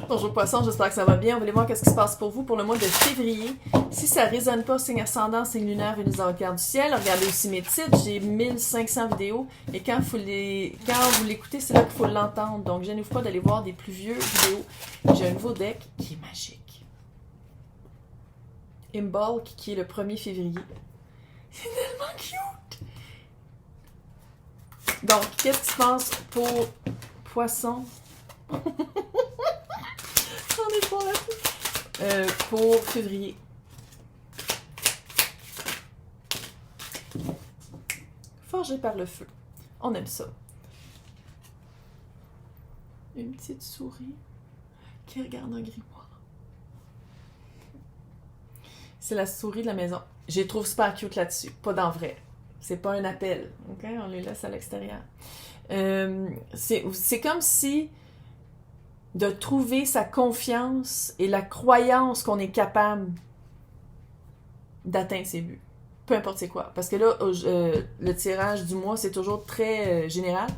Bonjour Poisson, j'espère que ça va bien. On va aller voir qu'est-ce qui se passe pour vous pour le mois de février. Si ça résonne pas, signe ascendant, signe lunaire, Vénus dans le cœur du ciel. Regardez aussi mes titres, j'ai 1500 vidéos et quand vous l'écoutez, c'est là qu'il faut l'entendre. Donc, gênez-vous pas d'aller voir des plus vieux vidéos. J'ai un nouveau deck qui est magique. Imbolc, qui est le 1er février. C'est tellement cute! Donc, qu'est-ce qui se passe pour Poisson? J'en ai pas là. Pour février. Forgé par le feu. On aime ça. Une petite souris qui regarde un grimoire. C'est la souris de la maison. Je les trouve super cute là-dessus. Pas dans vrai. C'est pas un appel. OK? On les laisse à l'extérieur. C'est comme si de trouver sa confiance et la croyance qu'on est capable d'atteindre ses buts. Peu importe c'est quoi. Parce que là, le tirage du mois, c'est toujours très général.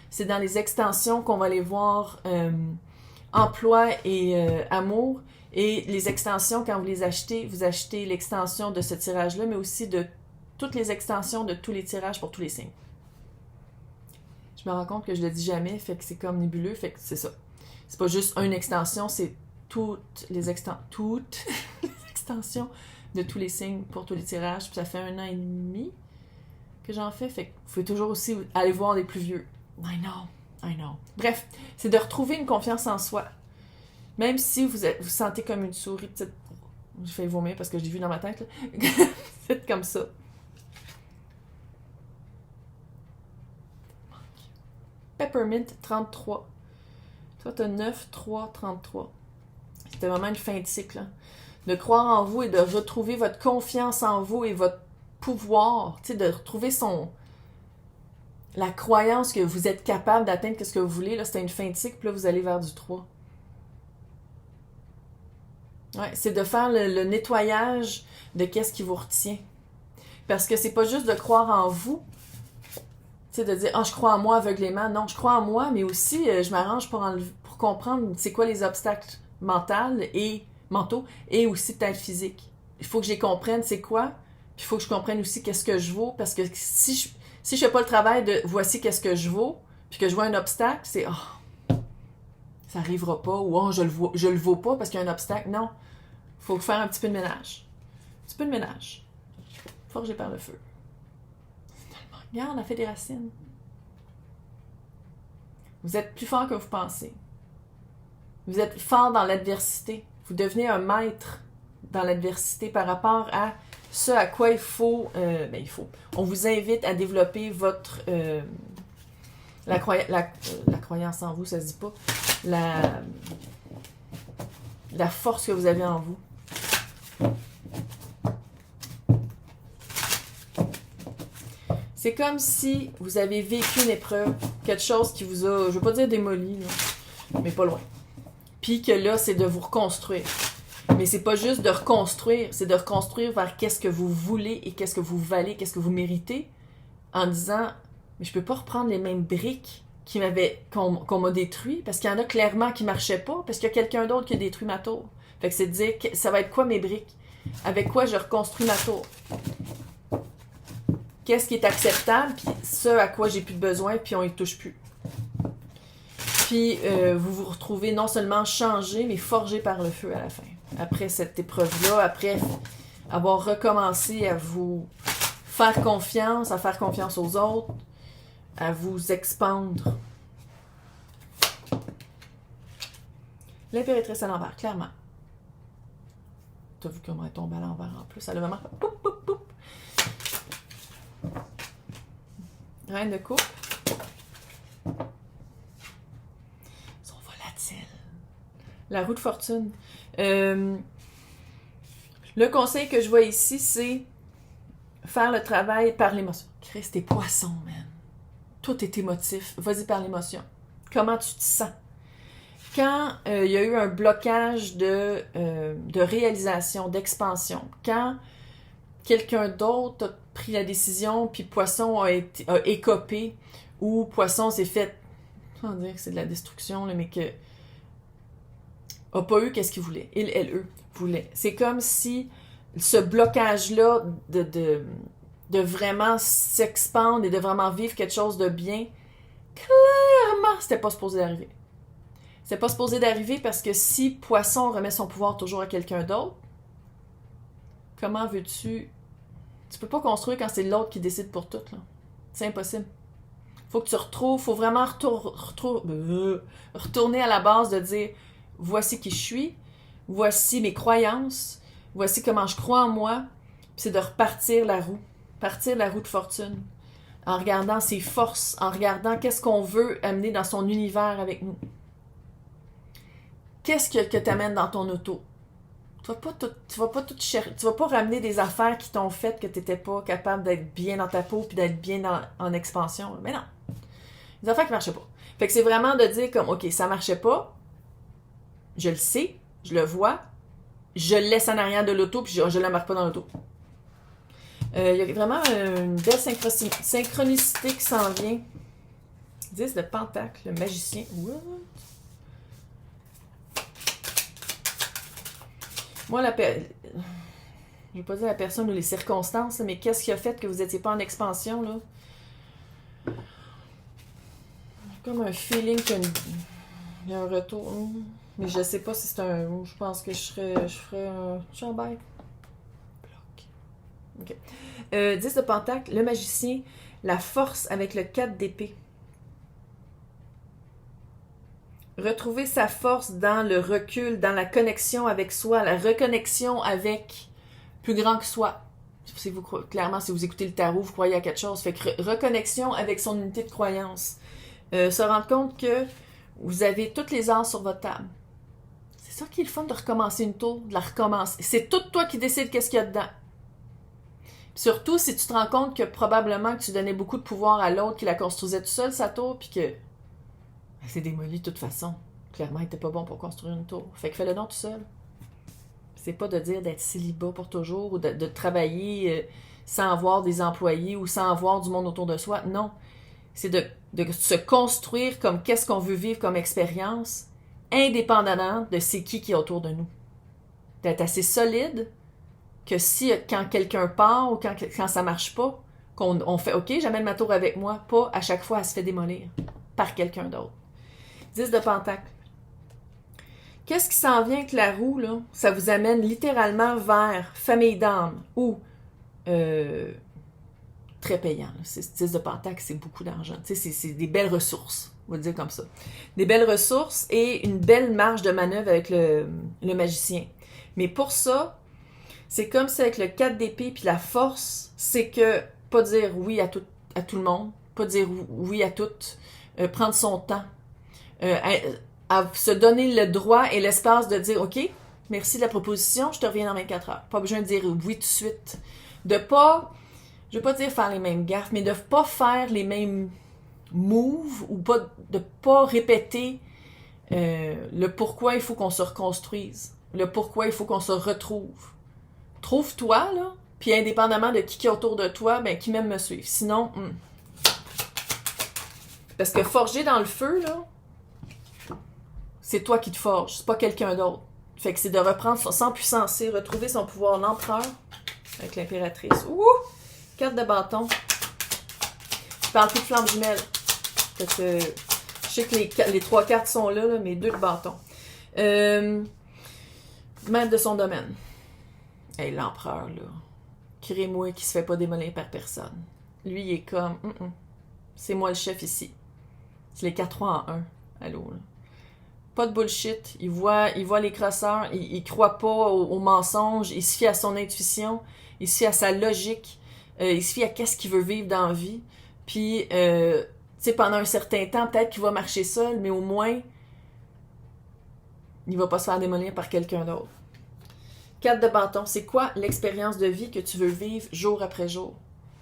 C'est dans les extensions qu'on va aller voir emploi et amour. Et les extensions, quand vous les achetez, vous achetez l'extension de ce tirage-là, mais aussi de toutes les extensions de tous les tirages pour tous les signes. Je me rends compte que je le dis jamais, fait que c'est comme nébuleux, fait que c'est ça. C'est pas juste une extension, c'est toutes les extensions de tous les signes pour tous les tirages. Puis ça fait 1 an et demi que j'en fais, fait que vous pouvez toujours aussi aller voir les plus vieux. I know. Bref, c'est de retrouver une confiance en soi. Même si vous sentez comme une souris petite... J'ai fait vomir parce que j'ai vu dans ma tête, là. C'est comme ça. Peppermint 33. Toi, t'as 9, 3, 33. C'était vraiment une fin de cycle. Hein? De croire en vous et de retrouver votre confiance en vous et votre pouvoir. Tu sais, de retrouver la croyance que vous êtes capable d'atteindre ce que vous voulez. Là, c'était une fin de cycle, puis là, vous allez vers du 3. Ouais, c'est de faire le nettoyage de qu'est-ce qui vous retient. Parce que c'est pas juste de croire en vous, tu sais, de dire « Ah, je crois en moi aveuglément ». Non, je crois en moi, mais aussi, je m'arrange pour comprendre c'est quoi les obstacles mentaux et aussi peut-être physiques. Il faut que je les comprenne c'est quoi, puis il faut que je comprenne aussi qu'est-ce que je vaux, parce que si je fais pas le travail de « Voici qu'est-ce que je vaux », puis que je vois un obstacle, c'est « Oh, ça arrivera pas » ou « Oh, je le vaux pas parce qu'il y a un obstacle ». Non, il faut faire un petit peu de ménage. Un petit peu de ménage. Forgé par le feu. Regarde, on a fait des racines. Vous êtes plus fort que vous pensez. Vous êtes fort dans l'adversité. Vous devenez un maître dans l'adversité par rapport à ce à quoi il faut. On vous invite à développer votre... la croyance en vous, ça se dit pas. La force que vous avez en vous. C'est comme si vous avez vécu une épreuve, quelque chose qui vous a, je veux pas dire démoli, là, mais pas loin. Puis que là, c'est de vous reconstruire. Mais c'est pas juste de reconstruire, c'est de reconstruire vers qu'est-ce que vous voulez et qu'est-ce que vous valez, qu'est-ce que vous méritez, en disant, mais je peux pas reprendre les mêmes briques qu'on m'a détruit, parce qu'il y en a clairement qui marchaient pas, parce qu'il y a quelqu'un d'autre qui a détruit ma tour. Fait que c'est de dire, ça va être quoi mes briques? Avec quoi je reconstruis ma tour? Qu'est-ce qui est acceptable, puis ce à quoi j'ai plus de besoin, puis on y touche plus. Puis vous vous retrouvez non seulement changé, mais forgé par le feu à la fin. Après cette épreuve-là, après avoir recommencé à vous faire confiance, à faire confiance aux autres, à vous expandre. L'impératrice à l'envers, clairement. T'as vu comment elle tombe à l'envers en plus, elle a vraiment... Poup, poup, poup. Reine de coupe. Son volatile. La roue de fortune. Le conseil que je vois ici, c'est faire le travail par l'émotion. Christ, t'es poisson, man. Tout est émotif. Vas-y par l'émotion. Comment tu te sens? Quand il y a eu un blocage de réalisation, d'expansion, quand quelqu'un d'autre a pris la décision, puis Poisson a écopé, ou Poisson s'est fait, on va dire que c'est de la destruction, là, mais que a pas eu qu'est-ce qu'il voulait. Il, elle, eux voulaient. C'est comme si ce blocage-là de vraiment s'expandre et de vraiment vivre quelque chose de bien, clairement, c'était pas supposé d'arriver. C'était pas supposé d'arriver parce que si Poisson remet son pouvoir toujours à quelqu'un d'autre, comment veux-tu... Tu peux pas construire quand c'est l'autre qui décide pour tout, là. C'est impossible. Faut que tu retrouves, faut vraiment retourner à la base de dire voici qui je suis, voici mes croyances, voici comment je crois en moi, puis c'est de repartir la roue de fortune, en regardant ses forces, en regardant qu'est-ce qu'on veut amener dans son univers avec nous. Qu'est-ce que t'amènes dans ton auto? Tu vas pas ramener des affaires qui t'ont fait que t'étais pas capable d'être bien dans ta peau puis d'être bien en expansion. Mais non. Des affaires qui marchaient pas. Fait que c'est vraiment de dire comme, OK, ça marchait pas. Je le sais. Je le vois. Je le laisse en arrière de l'auto puis je l'embarque pas dans l'auto. Il y a vraiment une belle synchronicité qui s'en vient. 10 de Pentacle, le magicien. What? Moi, je ne vais pas dire la personne ou les circonstances, mais qu'est-ce qui a fait que vous n'étiez pas en expansion, là? J'ai comme un feeling qu'il y a un retour. Mais je sais pas si c'est un... Je pense que je ferais un chambay. Bloc. OK. 10 de Pentacle, le magicien, la force avec le 4 d'épée. Retrouver sa force dans le recul, dans la connexion avec soi, la reconnexion avec plus grand que soi. Clairement, si vous écoutez le tarot, vous croyez à quelque chose. Fait que reconnexion avec son unité de croyance. Se rendre compte que vous avez toutes les arts sur votre table. C'est ça qui est le fun de recommencer une tour, de la recommencer. C'est tout toi qui décides qu'est-ce qu'il y a dedans. Puis surtout, si tu te rends compte que probablement que tu donnais beaucoup de pouvoir à l'autre qui la construisait tout seul, sa tour, puis que c'est démoli de toute façon. Clairement, il n'était pas bon pour construire une tour. Fait que fais-le donc tout seul. C'est pas de dire d'être célibat pour toujours ou de travailler sans avoir des employés ou sans avoir du monde autour de soi. Non. C'est de se construire comme qu'est-ce qu'on veut vivre comme expérience, indépendamment de c'est qui est autour de nous. D'être assez solide que si quand quelqu'un part ou quand ça marche pas, qu'on fait « OK, j'amène ma tour avec moi », pas à chaque fois elle se fait démolir par quelqu'un d'autre. 10 de Pentacle. Qu'est-ce qui s'en vient avec la roue, là? Ça vous amène littéralement vers famille d'âme ou très payant. 10 de Pentacle, c'est beaucoup d'argent. C'est des belles ressources, on va le dire comme ça. Des belles ressources et une belle marge de manœuvre avec le magicien. Mais pour ça, c'est comme si avec le 4 d'épée puis la force, c'est que pas dire oui à tout le monde, pas dire oui à tout, prendre son temps. À se donner le droit et l'espace de dire « OK, merci de la proposition, je te reviens dans 24 heures. » Pas besoin de dire oui tout de suite. De pas, je veux pas dire faire les mêmes gaffes, mais de pas faire les mêmes moves ou de pas répéter le pourquoi il faut qu'on se reconstruise, le pourquoi il faut qu'on se retrouve. Trouve-toi, là, puis indépendamment de qui est autour de toi, ben qui m'aime me suivre. Sinon, parce que forger dans le feu, là, c'est toi qui te forges, c'est pas quelqu'un d'autre. Fait que c'est de reprendre sans puissancer, retrouver son pouvoir. L'empereur, avec l'impératrice. Ouh! 4 de bâton. Je parle plus de flamme jumelle. Fait que je sais que les 3 cartes sont là, mais 2 de bâton. Maître de son domaine. Hey, l'empereur, là. Crée-moi qui se fait pas démolir par personne. Lui, il est comme, c'est moi le chef ici. C'est les 4-3 en 1. Allô, là. Pas de bullshit. Il voit les crosseurs. Il croit pas aux mensonges. Il se fie à son intuition. Il se fie à sa logique. Il se fie à qu'est-ce qu'il veut vivre dans la vie. Puis, tu sais, pendant un certain temps, peut-être qu'il va marcher seul, mais au moins, il va pas se faire démolir par quelqu'un d'autre. 4 de bâton. C'est quoi l'expérience de vie que tu veux vivre jour après jour?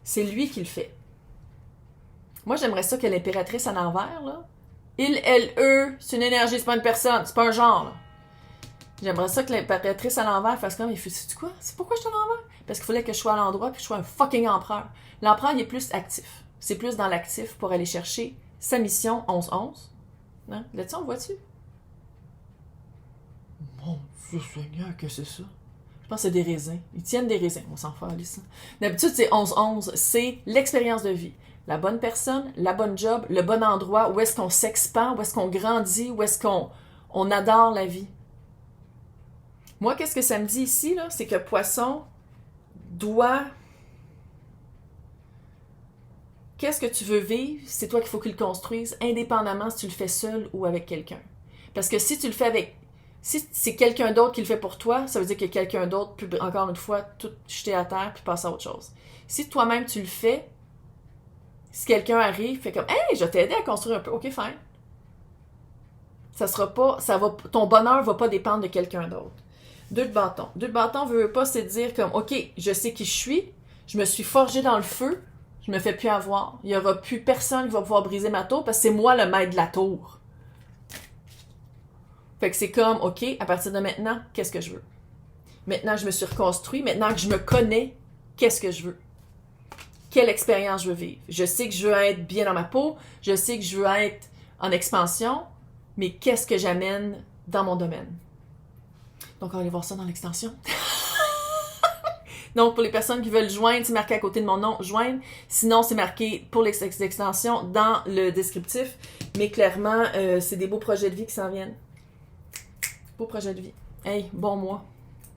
C'est lui qui le fait. Moi, j'aimerais ça que l'impératrice à l'envers, là, il, elle, eux, c'est une énergie, c'est pas une personne, c'est pas un genre. Là. J'aimerais ça que l'impératrice à l'envers fasse comme, il fait, sais-tu quoi? C'est pourquoi je suis à l'envers? Parce qu'il fallait que je sois à l'endroit puis que je sois un fucking empereur. L'empereur, il est plus actif. C'est plus dans l'actif pour aller chercher sa mission 11-11. Hein? Là-dessus, on voit-tu? Seigneur, que c'est ça? Je pense que c'est des raisins. Ils tiennent des raisins, on s'en fout, ça. D'habitude, c'est 11-11. C'est l'expérience de vie. La bonne personne, la bonne job, le bon endroit, où est-ce qu'on s'expand, où est-ce qu'on grandit, où est-ce qu'on adore la vie. Moi, qu'est-ce que ça me dit ici, là? C'est que Poisson doit... Qu'est-ce que tu veux vivre? C'est toi qu'il faut qu'il le construise, indépendamment si tu le fais seul ou avec quelqu'un. Parce que si tu le fais avec... Si c'est quelqu'un d'autre qui le fait pour toi, ça veut dire que quelqu'un d'autre peut, encore une fois, tout jeter à terre puis passer à autre chose. Si toi-même tu le fais, si quelqu'un arrive, fait comme « Hey, je vais t'aider à construire un peu. » OK, fine. Ça sera pas... ton bonheur va pas dépendre de quelqu'un d'autre. 2 de bâton. 2 de bâton veut pas se dire comme « OK, je sais qui je suis, je me suis forgé dans le feu, je me fais plus avoir. Il y aura plus personne qui va pouvoir briser ma tour parce que c'est moi le maître de la tour. » Fait que c'est comme, OK, à partir de maintenant, qu'est-ce que je veux? Maintenant, je me suis reconstruit. Maintenant que je me connais, qu'est-ce que je veux? Quelle expérience je veux vivre? Je sais que je veux être bien dans ma peau. Je sais que je veux être en expansion. Mais qu'est-ce que j'amène dans mon domaine? Donc, on va aller voir ça dans l'extension. Donc, pour les personnes qui veulent joindre, c'est marqué à côté de mon nom, joindre. Sinon, c'est marqué pour les extensions dans le descriptif. Mais clairement, c'est des beaux projets de vie qui s'en viennent. Beau projet de vie. Hey, bon mois.